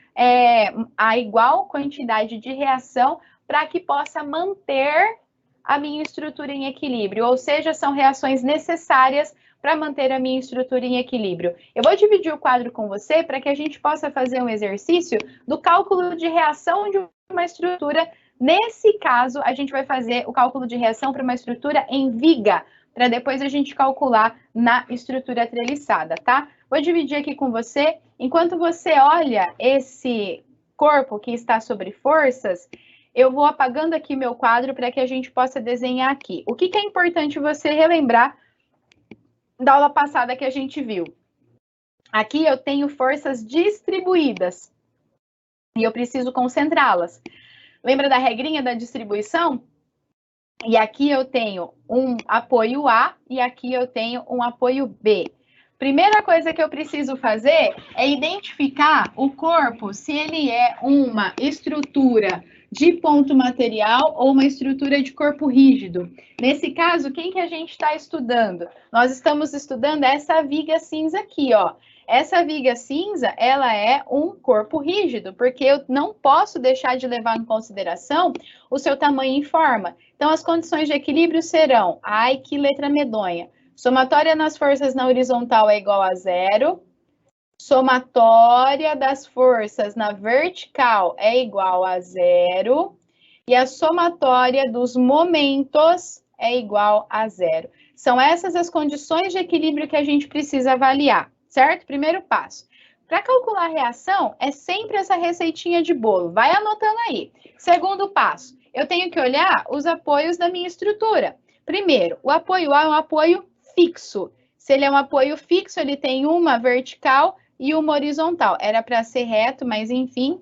a igual quantidade de reação para que possa manter a minha estrutura em equilíbrio, ou seja, são reações necessárias para manter a minha estrutura em equilíbrio. Eu vou dividir o quadro com você para que a gente possa fazer um exercício do cálculo de reação de uma estrutura. Nesse caso, a gente vai fazer o cálculo de reação para uma estrutura em viga, para depois a gente calcular na estrutura treliçada, tá? Vou dividir aqui com você. Enquanto você olha esse corpo que está sobre forças, eu vou apagando aqui meu quadro para que a gente possa desenhar aqui. O que é importante você relembrar da aula passada que a gente viu? Aqui eu tenho forças distribuídas e eu preciso concentrá-las. Lembra da regrinha da distribuição? E aqui eu tenho um apoio A e aqui eu tenho um apoio B. Primeira coisa que eu preciso fazer é identificar o corpo, se ele é uma estrutura de ponto material ou uma estrutura de corpo rígido. Nesse caso, quem que a gente está estudando? Nós estamos estudando essa viga cinza aqui, ó. Essa viga cinza, ela é um corpo rígido, porque eu não posso deixar de levar em consideração o seu tamanho e forma. Então, as condições de equilíbrio serão, ai, que letra medonha, somatória nas forças na horizontal é igual a 0, somatória das forças na vertical é igual a 0 e a somatória dos momentos é igual a 0. São essas as condições de equilíbrio que a gente precisa avaliar, certo? Primeiro passo. Para calcular a reação, é sempre essa receitinha de bolo. Vai anotando aí. Segundo passo, eu tenho que olhar os apoios da minha estrutura. Primeiro, o apoio A é um apoio fixo. Se ele é um apoio fixo, ele tem uma vertical e uma horizontal. Era para ser reto, mas enfim.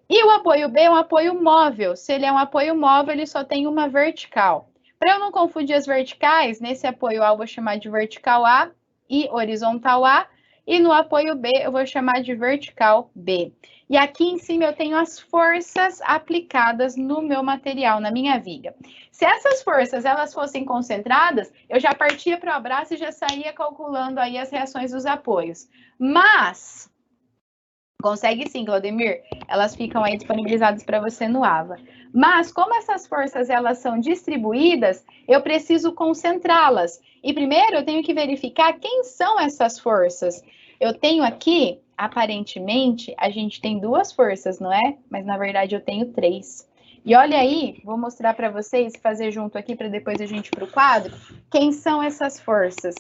E o apoio B é um apoio móvel. Se ele é um apoio móvel, ele só tem uma vertical. Para eu não confundir as verticais, nesse apoio A eu vou chamar de vertical A e horizontal A. E no apoio B eu vou chamar de vertical B. E aqui em cima eu tenho as forças aplicadas no meu material, na minha viga. Se essas forças elas fossem concentradas, eu já partia para o abraço e já saía calculando aí as reações dos apoios. Mas, consegue sim, Claudemir, elas ficam aí disponibilizadas para você no AVA. Mas, como essas forças elas são distribuídas, eu preciso concentrá-las. E primeiro eu tenho que verificar quem são essas forças. Eu tenho aqui, aparentemente, a gente tem duas forças, não é? Mas na verdade eu tenho três. E olha aí, vou mostrar para vocês, fazer junto aqui para depois a gente ir para o quadro, quem são essas forças.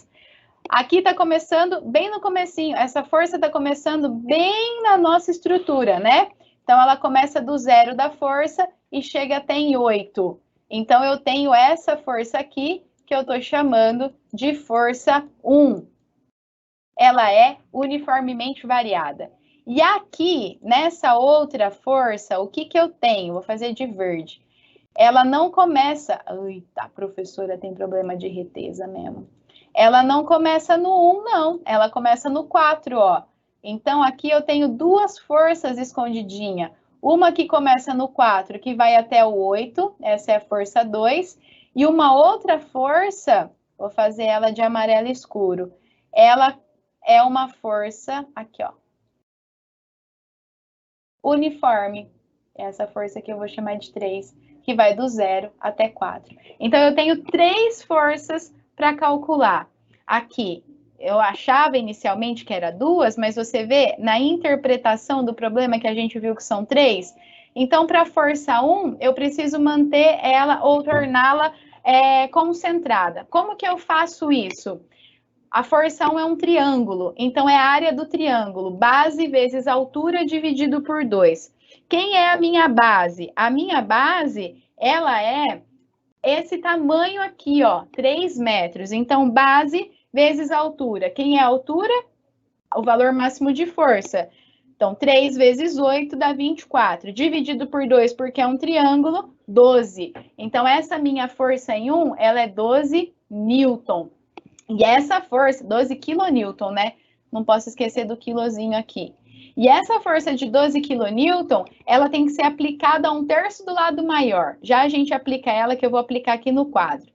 Aqui está começando bem no comecinho, essa força está começando bem na nossa estrutura, né? Então ela começa do 0 da força e chega até em 8. Então eu tenho essa força aqui, que eu estou chamando de força 1. Ela é uniformemente variada. E aqui, nessa outra força, o que eu tenho? Vou fazer de verde. Ela não começa... Eita, a professora tem problema de retesa mesmo. Ela não começa no 1, não. Ela começa no 4, ó. Então, aqui eu tenho duas forças escondidinhas. Uma que começa no 4, que vai até o 8. Essa é a força 2. E uma outra força, vou fazer ela de amarelo escuro. Ela é uma força, aqui, ó, uniforme. Essa força que eu vou chamar de 3, que vai do 0 até 4. Então, eu tenho 3 forças para calcular. Aqui, eu achava inicialmente que era 2, mas você vê na interpretação do problema que a gente viu que são 3. Então, para a força 1, eu preciso manter ela ou torná-la concentrada. Como que eu faço isso? A força 1 é um triângulo, então é a área do triângulo, base vezes altura dividido por 2. Quem é a minha base? A minha base, ela é esse tamanho aqui, ó, 3 metros. Então, base vezes altura. Quem é a altura? O valor máximo de força. Então, 3 vezes 8 dá 24. Dividido por 2, porque é um triângulo, 12. Então, essa minha força em 1, ela é 12 newton. E essa força, 12 kilonewton, né? Não posso esquecer do quilozinho aqui. E essa força de 12 kilonewton, ela tem que ser aplicada a 1/3 do lado maior. Já a gente aplica ela, que eu vou aplicar aqui no quadro.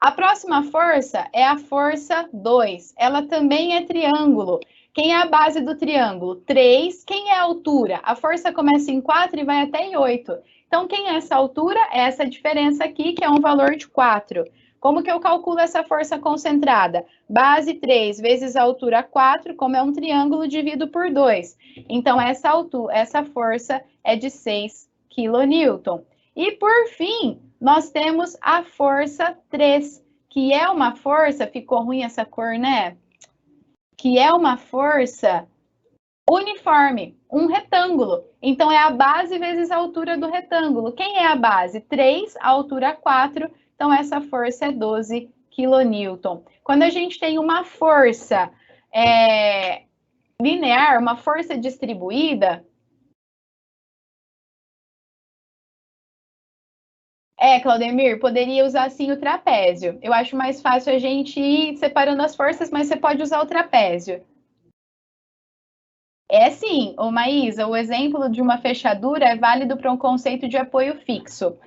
A próxima força é a força 2. Ela também é triângulo. Quem é a base do triângulo? 3. Quem é a altura? A força começa em 4 e vai até em 8. Então, quem é essa altura? É essa diferença aqui, que é um valor de 4. Como que eu calculo essa força concentrada? Base 3 vezes a altura 4, como é um triângulo, divido por 2. Então, essa força é de 6 kN. E, por fim, nós temos a força 3, que é uma força, ficou ruim essa cor, né? Que é uma força uniforme, um retângulo. Então, é a base vezes a altura do retângulo. Quem é a base? 3, a altura 4. Então, essa força é 12 kN. Quando a gente tem uma força linear, uma força distribuída, Claudemir, poderia usar assim o trapézio. Eu acho mais fácil a gente ir separando as forças, mas você pode usar o trapézio. É sim, ô Maísa, o exemplo de uma fechadura é válido para um conceito de apoio fixo.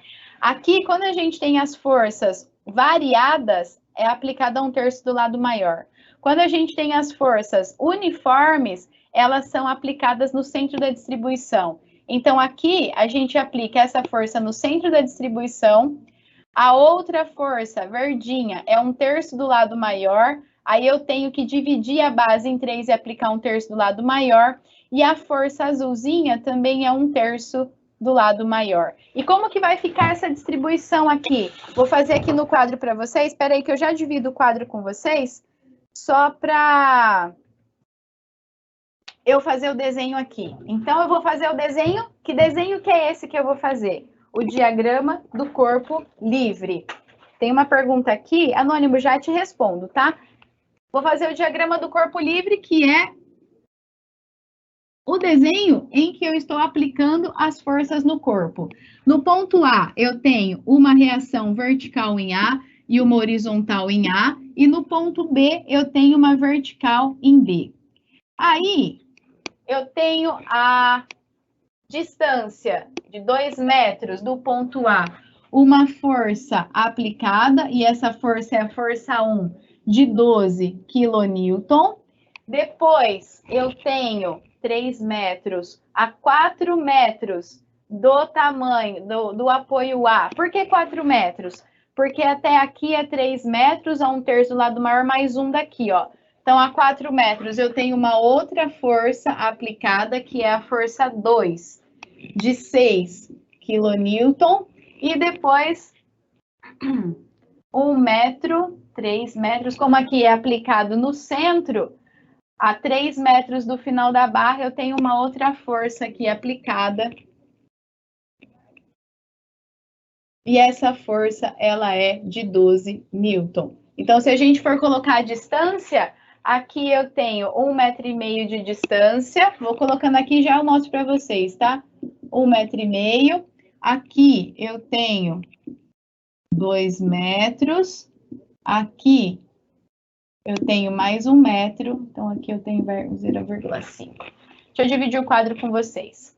Aqui, quando a gente tem as forças variadas, é aplicada a 1/3 do lado maior. Quando a gente tem as forças uniformes, elas são aplicadas no centro da distribuição. Então, aqui, a gente aplica essa força no centro da distribuição. A outra força, verdinha, é 1/3 do lado maior. Aí eu tenho que dividir a base em 3 e aplicar 1/3 do lado maior. E a força azulzinha também é 1/3 do lado maior. E como que vai ficar essa distribuição aqui? Vou fazer aqui no quadro para vocês. Espera aí que eu já divido o quadro com vocês, só para eu fazer o desenho aqui. Então, eu vou fazer o desenho. Que desenho que é esse que eu vou fazer? O diagrama do corpo livre. Tem uma pergunta aqui, Anônimo, já te respondo, tá? Vou fazer o diagrama do corpo livre, que é o desenho em que eu estou aplicando as forças no corpo. No ponto A, eu tenho uma reação vertical em A e uma horizontal em A, e no ponto B, eu tenho uma vertical em B. Aí, eu tenho a distância de 2 metros do ponto A, uma força aplicada, e essa força é a força 1, de 12 kN. Depois, eu tenho 3 metros a 4 metros do tamanho do apoio A. Por que 4 metros? Porque até aqui é 3 metros a 1/3 do lado maior, mais um daqui, ó. Então, a 4 metros eu tenho uma outra força aplicada, que é a força 2, de 6 kN. E depois, 1 metro, 3 metros, como aqui é aplicado no centro, a 3 metros do final da barra, eu tenho uma outra força aqui aplicada. E essa força, ela é de 12 newton. Então, se a gente for colocar a distância, aqui eu tenho 1,5 metro de distância. Vou colocando aqui, já eu mostro para vocês, tá? 1,5 metro. Aqui eu tenho 2 metros. Aqui eu tenho mais 1 metro. Então, aqui eu tenho 0,5. Deixa eu dividir o quadro com vocês.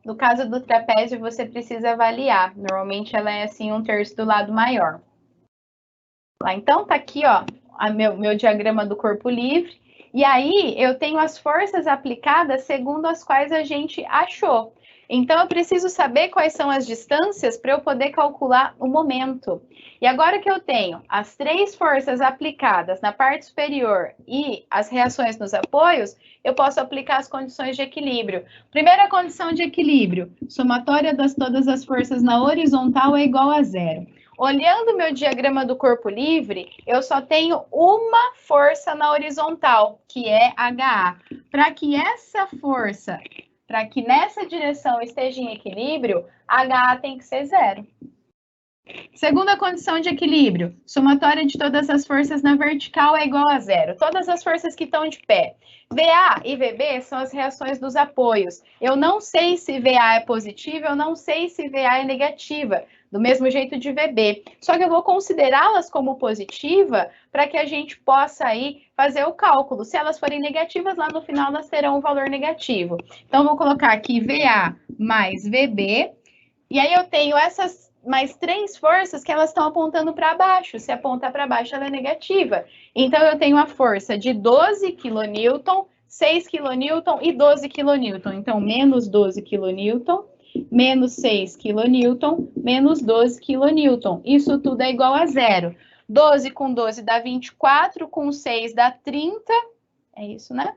No caso do trapézio, você precisa avaliar. Normalmente, ela é assim, 1/3 do lado maior. Lá, então, tá aqui, ó, meu diagrama do corpo livre. E aí, eu tenho as forças aplicadas segundo as quais a gente achou. Então, eu preciso saber quais são as distâncias para eu poder calcular o momento. E agora que eu tenho as 3 forças aplicadas na parte superior e as reações nos apoios, eu posso aplicar as condições de equilíbrio. Primeira condição de equilíbrio, somatória das todas as forças na horizontal é igual a 0. Olhando meu diagrama do corpo livre, eu só tenho uma força na horizontal, que é HA. Para que essa força, para que nessa direção esteja em equilíbrio, HA tem que ser 0. Segunda condição de equilíbrio, somatória de todas as forças na vertical é igual a 0. Todas as forças que estão de pé. VA e VB são as reações dos apoios. Eu não sei se VA é positiva, eu não sei se VA é negativa, do mesmo jeito de VB. Só que eu vou considerá-las como positiva para que a gente possa aí fazer o cálculo. Se elas forem negativas, lá no final elas terão um valor negativo. Então, vou colocar aqui VA mais VB. E aí eu tenho essas mais 3 forças que elas estão apontando para baixo. Se apontar para baixo, ela é negativa. Então, eu tenho a força de 12 kN, 6 kN e 12 kN. Então, menos 12 kN, menos 6 kN, menos 12 kN. Isso tudo é igual a 0. 12 com 12 dá 24, com 6 dá 30. É isso, né?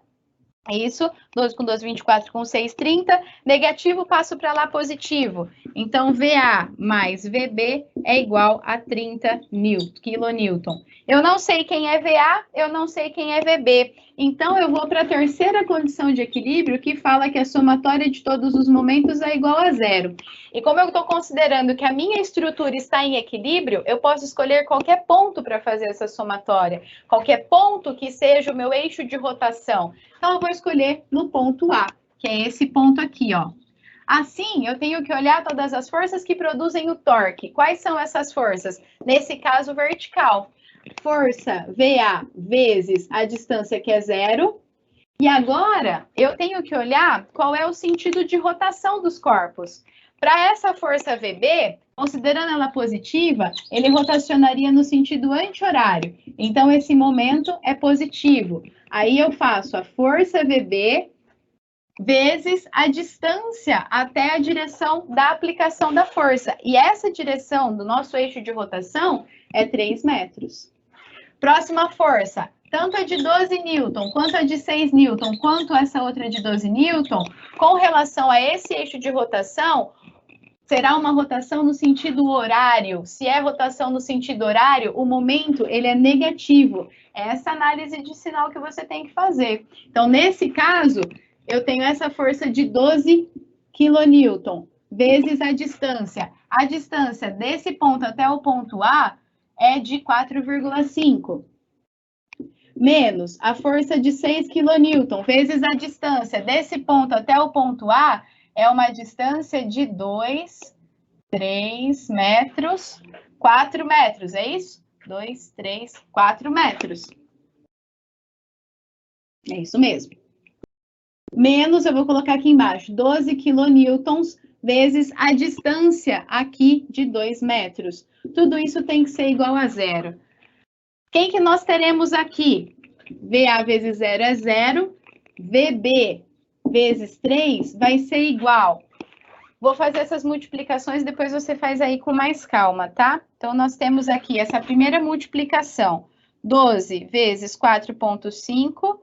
É isso, 12 com 12, 24 com 6, 30. Negativo, passo para lá positivo. Então, VA mais VB é igual a 30 kN. Eu não sei quem é VA, eu não sei quem é VB. Então, eu vou para a terceira condição de equilíbrio, que fala que a somatória de todos os momentos é igual a 0. E como eu estou considerando que a minha estrutura está em equilíbrio, eu posso escolher qualquer ponto para fazer essa somatória. Qualquer ponto que seja o meu eixo de rotação. Então, eu vou escolher no ponto A, que é esse ponto aqui, ó. Assim, eu tenho que olhar todas as forças que produzem o torque. Quais são essas forças? Nesse caso, vertical. Força VA vezes a distância, que é 0. E agora, eu tenho que olhar qual é o sentido de rotação dos corpos. Para essa força VB, considerando ela positiva, ele rotacionaria no sentido anti-horário. Então, esse momento é positivo. Aí eu faço a força VB vezes a distância até a direção da aplicação da força. E essa direção do nosso eixo de rotação é 3 metros. Próxima força, tanto a de 12 newton, quanto a de 6 newton, quanto essa outra de 12 newton, com relação a esse eixo de rotação, será uma rotação no sentido horário. Se é rotação no sentido horário, o momento ele é negativo. É essa análise de sinal que você tem que fazer. Então, nesse caso, eu tenho essa força de 12 kN vezes a distância. A distância desse ponto até o ponto A é de 4,5. Menos a força de 6 kN vezes a distância desse ponto até o ponto A é uma distância de 2, 3 metros, 4 metros, é isso? 2, 3, 4 metros. É isso mesmo. Menos, eu vou colocar aqui embaixo, 12 kN vezes a distância aqui de 2 metros. Tudo isso tem que ser igual a 0. Quem que nós teremos aqui? VA vezes 0 é 0. VB vezes 3 vai ser igual. Vou fazer essas multiplicações, depois você faz aí com mais calma, tá? Então, nós temos aqui essa primeira multiplicação. 12 vezes 4,5.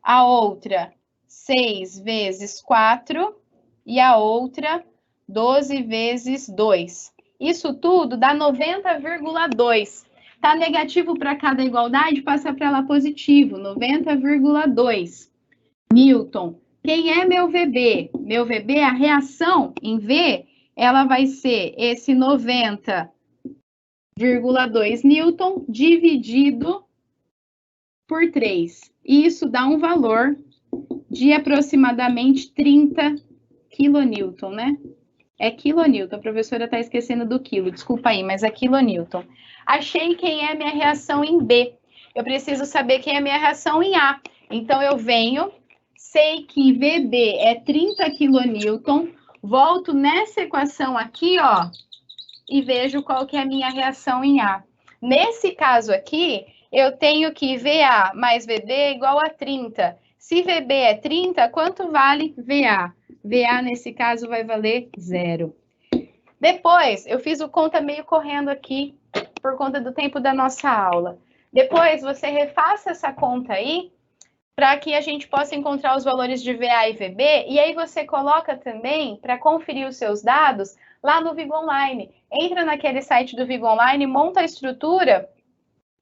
A outra, 6 vezes 4. E a outra, 12 vezes 2. Isso tudo dá 90,2. Tá negativo para cada igualdade, passa para lá positivo, 90,2 newton. Quem é meu VB? Meu VB, a reação em V, ela vai ser esse 90,2 newton dividido por 3. Isso dá um valor de aproximadamente 30 kN, né? É quilonewton, a professora está esquecendo do quilo, desculpa aí, mas é quilonewton. Achei quem é a minha reação em B. Eu preciso saber quem é a minha reação em A. Então, eu venho, sei que VB é 30 kN, volto nessa equação aqui, ó, e vejo qual que é a minha reação em A. Nesse caso aqui, eu tenho que VA mais VB é igual a 30. Se VB é 30, quanto vale VA? VA, nesse caso, vai valer 0. Depois, eu fiz o conta meio correndo aqui, por conta do tempo da nossa aula. Depois, você refaça essa conta aí, para que a gente possa encontrar os valores de VA e VB, e aí você coloca também, para conferir os seus dados, lá no Vigo Online. Entra naquele site do Vigo Online, monta a estrutura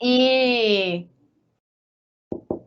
e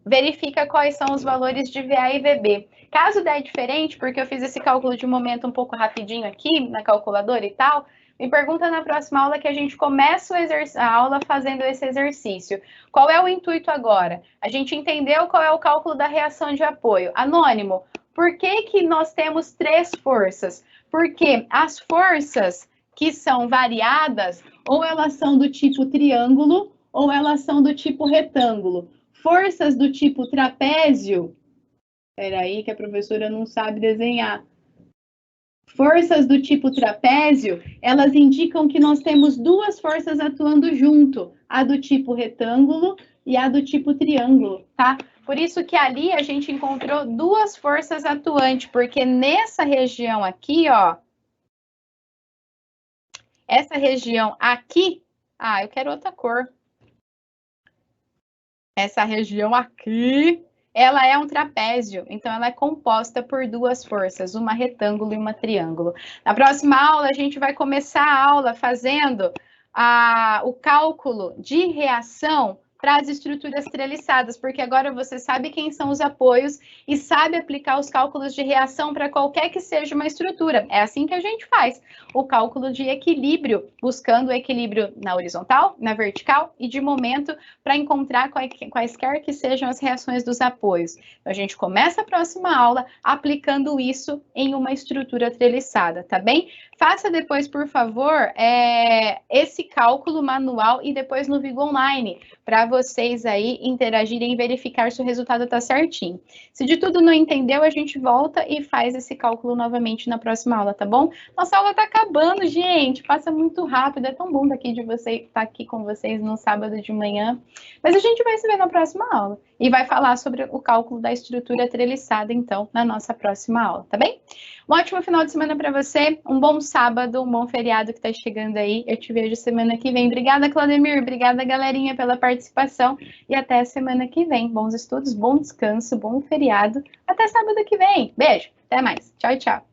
verifica quais são os valores de VA e VB. Caso der diferente, porque eu fiz esse cálculo de momento um pouco rapidinho aqui, na calculadora e tal, me pergunta na próxima aula que a gente começa a aula fazendo esse exercício. Qual é o intuito agora? A gente entendeu qual é o cálculo da reação de apoio. Anônimo, por que nós temos 3 forças? Porque as forças que são variadas, ou elas são do tipo triângulo, ou elas são do tipo retângulo. Forças do tipo trapézio, espera aí que a professora não sabe desenhar. Forças do tipo trapézio, elas indicam que nós temos 2 forças atuando junto, a do tipo retângulo e a do tipo triângulo, tá? Por isso que ali a gente encontrou 2 forças atuantes, porque nessa região aqui, ó, essa região aqui, eu quero outra cor. Essa região aqui, ela é um trapézio, então ela é composta por 2 forças, uma retângulo e uma triângulo. Na próxima aula, a gente vai começar a aula fazendo o cálculo de reação para as estruturas treliçadas, porque agora você sabe quem são os apoios e sabe aplicar os cálculos de reação para qualquer que seja uma estrutura. É assim que a gente faz o cálculo de equilíbrio, buscando o equilíbrio na horizontal, na vertical e de momento para encontrar quaisquer que sejam as reações dos apoios. Então, a gente começa a próxima aula aplicando isso em uma estrutura treliçada, tá bem? Faça depois, por favor, esse cálculo manual e depois no Vigo Online, para vocês aí interagirem e verificar se o resultado está certinho. Se de tudo não entendeu, a gente volta e faz esse cálculo novamente na próxima aula, tá bom? Nossa aula está acabando, gente, passa muito rápido, é tão bom daqui de você estar aqui com vocês no sábado de manhã. Mas a gente vai se ver na próxima aula e vai falar sobre o cálculo da estrutura treliçada, então, na nossa próxima aula, tá bem? Um ótimo final de semana para você, um bom sábado, um bom feriado que está chegando aí. Eu te vejo semana que vem. Obrigada, Claudemir, obrigada, galerinha, pela participação e até a semana que vem. Bons estudos, bom descanso, bom feriado. Até sábado que vem. Beijo, até mais. Tchau, tchau.